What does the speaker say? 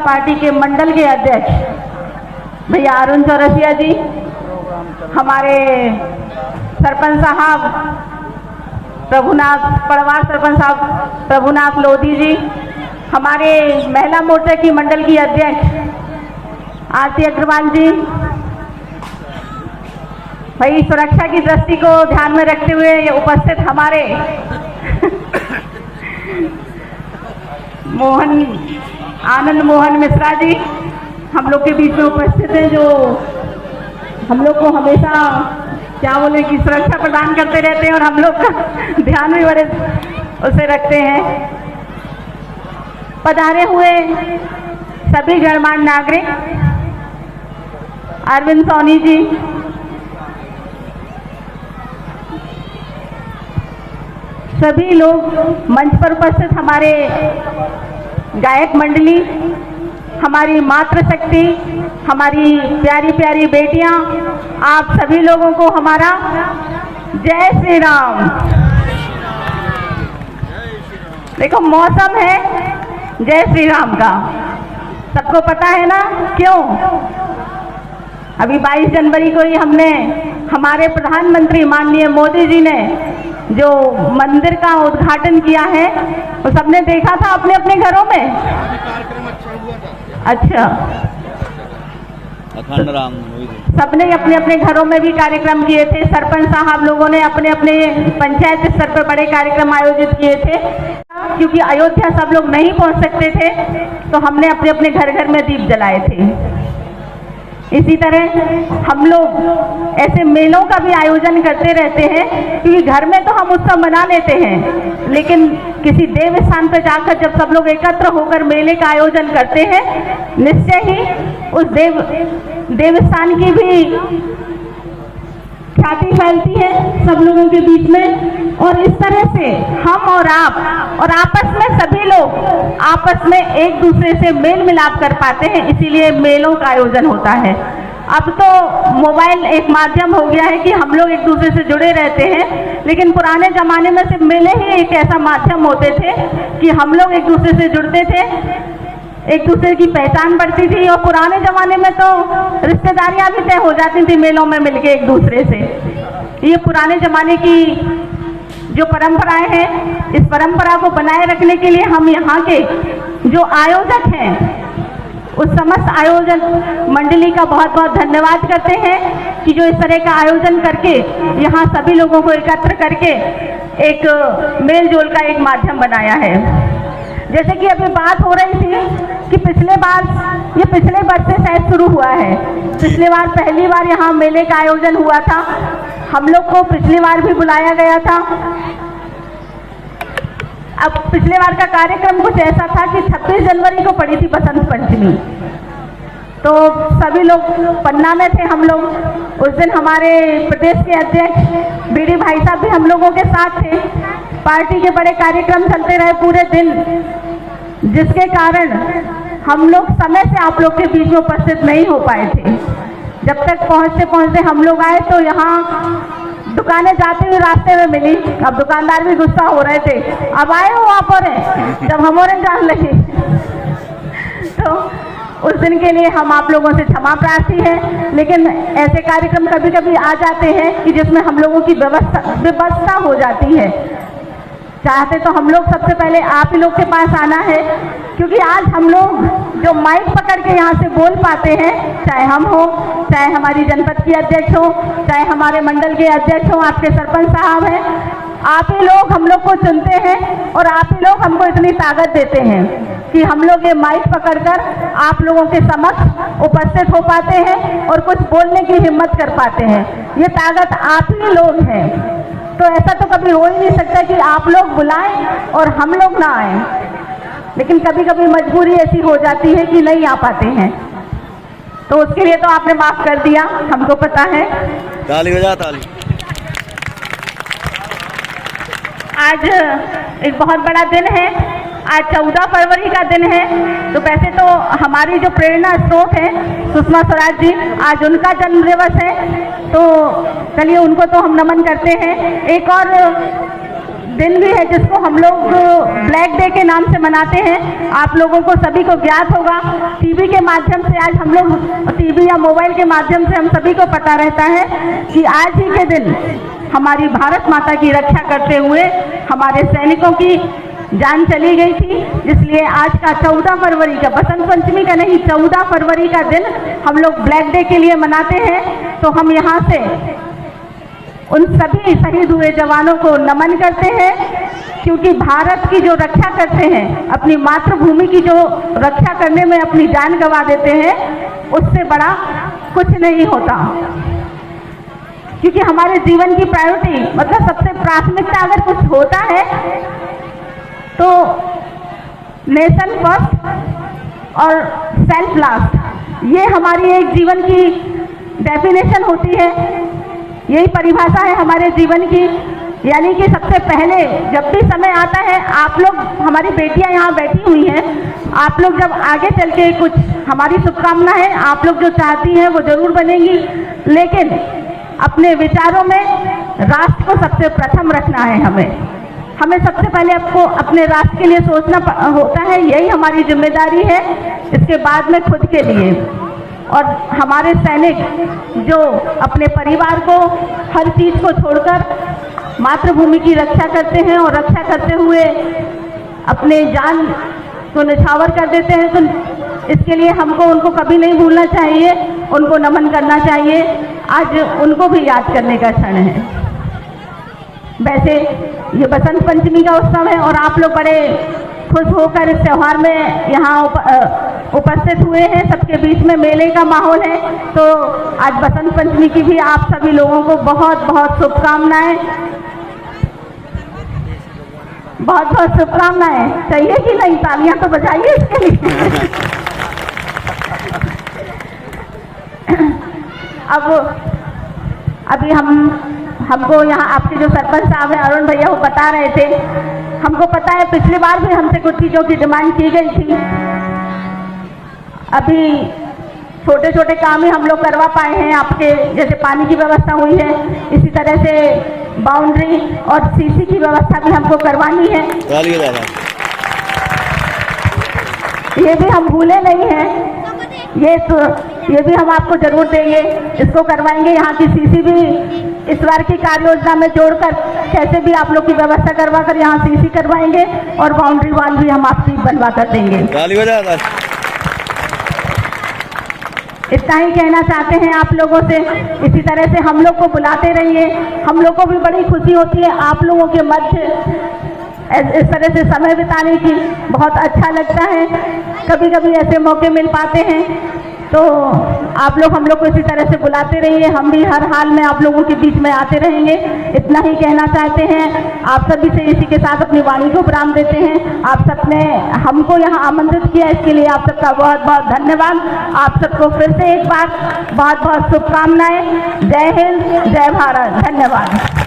Party के मंडल के अध्यक्ष भैया अरुण चौरसिया जी, हमारे सरपंच साहब पड़वार सरपंच साहब प्रभुनाथ लोधी जी, हमारे महिला मोर्चा की मंडल की अध्यक्ष आरती अग्रवाल जी, भाई सुरक्षा की दृष्टि को ध्यान में रखते हुए ये उपस्थित हमारे आनंद मोहन मिश्रा जी हम लोग के बीच में उपस्थित हैं, जो हम लोग को हमेशा क्या बोले कि सुरक्षा प्रदान करते रहते हैं और हम लोग का ध्यान भी बड़े उसे रखते हैं। पधारे हुए सभी गणमान्य नागरिक, अरविंद सोनी जी, सभी लोग मंच पर उपस्थित, हमारे गायक मंडली, हमारी मातृशक्ति, हमारी प्यारी प्यारी बेटियां, आप सभी लोगों को हमारा जय श्री राम। देखो मौसम है जय श्री राम का, सबको पता है ना क्यों? अभी 22 जनवरी को ही हमने हमारे प्रधानमंत्री माननीय मोदी जी ने जो मंदिर का उद्घाटन किया है वो सबने देखा था अपने अपने घरों में। अच्छा, अखंड राम सबने अपने अपने घरों में भी कार्यक्रम किए थे। सरपंच साहब लोगों ने अपने अपने पंचायत स्तर पर बड़े कार्यक्रम आयोजित किए थे, क्योंकि अयोध्या सब लोग नहीं पहुंच सकते थे तो हमने अपने अपने घर घर में दीप जलाए थे। इसी तरह हम लोग ऐसे मेलों का भी आयोजन करते रहते हैं, क्योंकि घर में तो हम उत्सव मना लेते हैं, लेकिन किसी देव स्थान पर जाकर जब सब लोग एकत्र होकर मेले का आयोजन करते हैं, निश्चय ही उस देव स्थान की भी ख्याति फैलती है सब लोगों के बीच में। और इस तरह से हम और आप और आपस में सभी लोग आपस में एक दूसरे से मेल मिलाप कर पाते हैं, इसीलिए मेलों का आयोजन होता है। अब तो मोबाइल एक माध्यम हो गया है कि हम लोग एक दूसरे से जुड़े रहते हैं, लेकिन पुराने जमाने में सिर्फ मेले ही एक ऐसा माध्यम होते थे कि हम लोग एक दूसरे से जुड़ते थे, एक दूसरे की पहचान बढ़ती थी, और पुराने जमाने में तो रिश्तेदारियां भी तय हो जाती थी मेलों में मिलके एक दूसरे से। ये पुराने जमाने की जो परंपराएं हैं, इस परंपरा को बनाए रखने के लिए हम यहाँ के जो आयोजक हैं उस समस्त आयोजन मंडली का बहुत बहुत धन्यवाद करते हैं कि जो इस तरह का आयोजन करके यहाँ सभी लोगों को एकत्र करके एक मेल जोल का एक माध्यम बनाया है। जैसे कि अभी बात हो रही थी कि पिछले वर्ष से शायद शुरू हुआ है। पिछले बार पहली बार यहाँ मेले का आयोजन हुआ था, हम लोग को पिछली बार भी बुलाया गया था। अब पिछले बार का कार्यक्रम कुछ ऐसा था कि 26 जनवरी को पड़ी थी बसंत पंचमी, तो सभी लोग पन्ना में थे हम लोग। उस दिन हमारे प्रदेश के अध्यक्ष बीडी भाई साहब भी हम लोगों के साथ थे। पार्टी के बड़े कार्यक्रम चलते रहे पूरे दिन, जिसके कारण हम लोग समय से आप लोग के बीच में उपस्थित नहीं हो पाए थे। जब तक पहुंचते पहुंचते हम लोग आए तो यहाँ दुकानें जाते हुए रास्ते में मिली। अब दुकानदार भी गुस्सा हो रहे थे, अब आए हो आप और जब हम और जान लगे। तो उस दिन के लिए हम आप लोगों से क्षमा प्रार्थी हैं, लेकिन ऐसे कार्यक्रम कभी कभी आ जाते हैं कि जिसमें हम लोगों की व्यवस्था हो जाती है। चाहते तो हम लोग सबसे पहले आप ही लोग के पास आना है, क्योंकि आज हम लोग जो माइक पकड़ के यहाँ से बोल पाते हैं, चाहे हम हो, चाहे हमारी जनपद की अध्यक्ष हो, चाहे हमारे मंडल के अध्यक्ष हो, आपके सरपंच साहब हैं, आप ही लोग हम लोग को चुनते हैं और आप ही लोग हमको इतनी ताकत देते हैं कि हम लोग ये माइक पकड़कर आप लोगों के समक्ष उपस्थित हो पाते हैं और कुछ बोलने की हिम्मत कर पाते हैं। ये ताकत आप ही लोग हैं। तो ऐसा तो कभी हो ही नहीं सकता कि आप लोग बुलाएं और हम लोग ना आए, लेकिन कभी कभी मजबूरी ऐसी हो जाती है कि नहीं आ पाते हैं, तो उसके लिए तो आपने माफ कर दिया, हमको पता है। ताली बजा ताली। आज एक बहुत बड़ा दिन है, आज 14 फरवरी का दिन है। तो वैसे तो हमारी जो प्रेरणा स्रोत है सुषमा स्वराज जी, आज उनका जन्म दिवस है, तो चलिए उनको तो हम नमन करते हैं। एक और दिन भी है जिसको हम लोग ब्लैक डे के नाम से मनाते हैं। आप लोगों को सभी को ज्ञात होगा, टीवी के माध्यम से आज हम लोग टीवी या मोबाइल के माध्यम से हम सभी को पता रहता है कि आज ही के दिन हमारी भारत माता की रक्षा करते हुए हमारे सैनिकों की जान चली गई थी। इसलिए आज का 14 फरवरी का, बसंत पंचमी का नहीं, 14 फरवरी का दिन हम लोग ब्लैक डे के लिए मनाते हैं। तो हम यहाँ से उन सभी शहीद हुए जवानों को नमन करते हैं, क्योंकि भारत की जो रक्षा करते हैं, अपनी मातृभूमि की जो रक्षा करने में अपनी जान गंवा देते हैं, उससे बड़ा कुछ नहीं होता। क्योंकि हमारे जीवन की प्रायोरिटी, मतलब सबसे प्राथमिकता अगर कुछ होता है तो नेशन फर्स्ट और सेल्फ लास्ट, ये हमारी एक जीवन की डेफिनेशन होती है, यही परिभाषा है हमारे जीवन की। यानी कि सबसे पहले जब भी समय आता है, आप लोग, हमारी बेटियां यहाँ बैठी हुई हैं, आप लोग जब आगे चल के कुछ, हमारी शुभकामना है, आप लोग जो चाहती हैं वो जरूर बनेंगी, लेकिन अपने विचारों में राष्ट्र को सबसे प्रथम रखना है। हमें सबसे पहले आपको अपने राष्ट्र के लिए सोचना होता है, यही हमारी जिम्मेदारी है, इसके बाद में खुद के लिए। और हमारे सैनिक जो अपने परिवार को, हर चीज़ को छोड़कर मातृभूमि की रक्षा करते हैं और रक्षा करते हुए अपने जान को निछावर कर देते हैं, तो इसके लिए हमको उनको कभी नहीं भूलना चाहिए, उनको नमन करना चाहिए। आज उनको भी याद करने का क्षण है। वैसे ये बसंत पंचमी का उत्सव है और आप लोग बड़े खुश होकर इस त्यौहार में यहाँ उपस्थित हुए हैं, सबके बीच में मेले का माहौल है। तो आज बसंत पंचमी की भी आप सभी लोगों को बहुत बहुत शुभकामनाएं, बहुत बहुत शुभकामनाएं। चाहिए कि नहीं? तालियां तो बजाइए इसके लिए। अब अभी हमको यहाँ आपके जो सरपंच साहब हैं अरुण भैया, वो बता रहे थे, हमको पता है पिछली बार भी हमसे कुछ चीज़ों की डिमांड की गई थी। अभी छोटे छोटे काम ही हम लोग करवा पाए हैं आपके, जैसे पानी की व्यवस्था हुई है, इसी तरह से बाउंड्री और सीसी की व्यवस्था भी हमको करवानी है। ये भी हम भूले नहीं हैं, ये भी हम आपको जरूर देंगे, इसको करवाएंगे। यहाँ की सीसी भी इस बार की कार्य योजना में जोड़कर कैसे भी आप लोग की व्यवस्था करवा कर यहाँ सीसी करवाएंगे और बाउंड्री वाल भी हम आपकी बनवा कर देंगे। इतना ही कहना चाहते हैं आप लोगों से। इसी तरह से हम लोग को बुलाते रहिए, हम लोग को भी बड़ी खुशी होती है आप लोगों के मध्य इस तरह से समय बिताने की, बहुत अच्छा लगता है। कभी कभी ऐसे मौके मिल पाते हैं, तो आप लोग हम लोग को इसी तरह से बुलाते रहिए, हम भी हर हाल में आप लोगों के बीच में आते रहेंगे। इतना ही कहना चाहते हैं। आप सभी से इसी के साथ अपनी वाणी को विराम देते हैं। आप सबने हमको यहाँ आमंत्रित किया, इसके लिए आप सबका बहुत बहुत धन्यवाद। आप सबको फिर से एक बार बहुत बहुत शुभकामनाएं। जय हिंद, जय भारत, धन्यवाद।